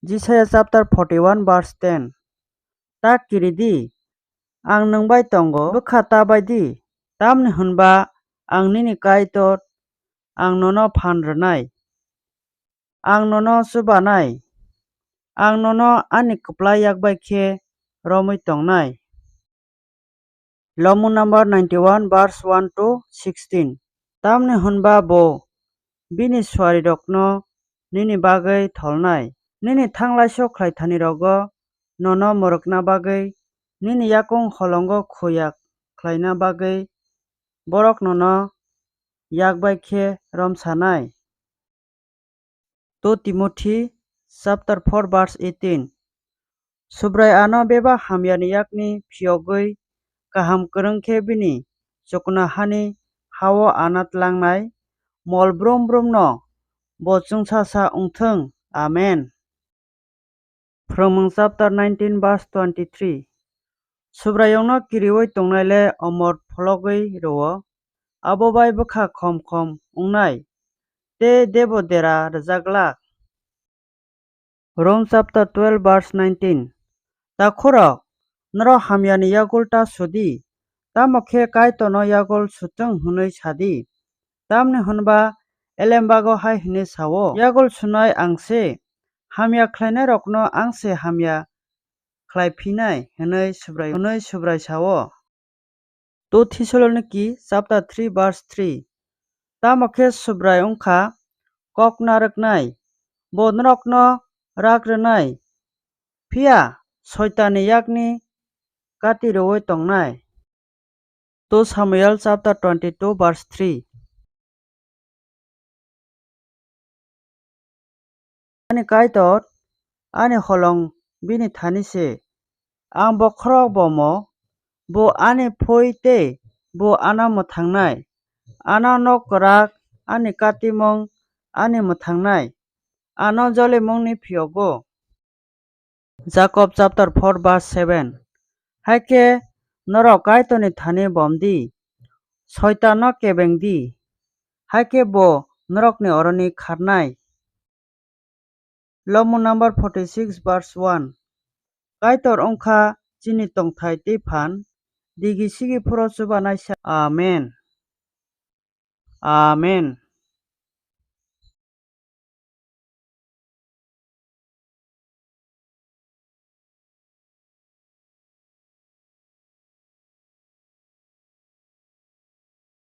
Jesaja chapter 41 verse 10. Ta kiridi ang nangbai tongo bukha tabaidi tamni hunba ang nini kaitot ang nono phanrnai ang nono subanai ang nono ani kuplai yakbai khe romui tongnai. Lomon number 91 verse 1 to 16. Tamni hunba bo bini swari rokno nini bagai tholnai nini thanglaiso khlaithani rogo nono morokna bagai nini yakung holongo khoyak khlaina bagai borok nono yakbai khe romsanai. 2 Timothy chapter 4 verse 18. Subrai ano beba hamyani yakni phiyogui kaham kwrwng khe bini chukna hani hao anat langnai mol brum brum no bo chungsa ungthung. Amen. Phwrwngmung chapter 19 verse 23. Subrayongno kiriwui tongnaile omor phologui rwo abo bai bwkha khom khom ungnai tei debo dera rwjaklak. Rome chapter 12 verse 19. Ta khorok norok hamyani yakul ta sudi tamo khe kaitono yakul sutung hwnwi sadi tamni hunba elembago hai hwnwi sao yakul sunai angse hamya khlainai rokno angse hamya khlaiphinai hwnwi subrai sao. 2 Thessaloniki chapter 3 verse 3. Tamo khe subrai wngkha kok narwknai bo norokno rakrwnai phiya soitani yakni katirwui tongnai. 2 Samuel chapter 22 verse 3. Ani kaitot ani holong bini thani se ang bo khorok bomo bo ani phoi tei bo ana mwthangnai ana nok kwrak ani katimong ani mwthangnai ano jolimongni phiyogo. Jacob chapter 4 verse 7. Haikhe norok kaitoni thani bomdi soitan no kebengdi haikhe bo norokni oroni kharnai. Lomon number 46 verse 1. Kaitor wngkha chini tongthai tei phan digi sigi phuro chubanai. Amen. Amen.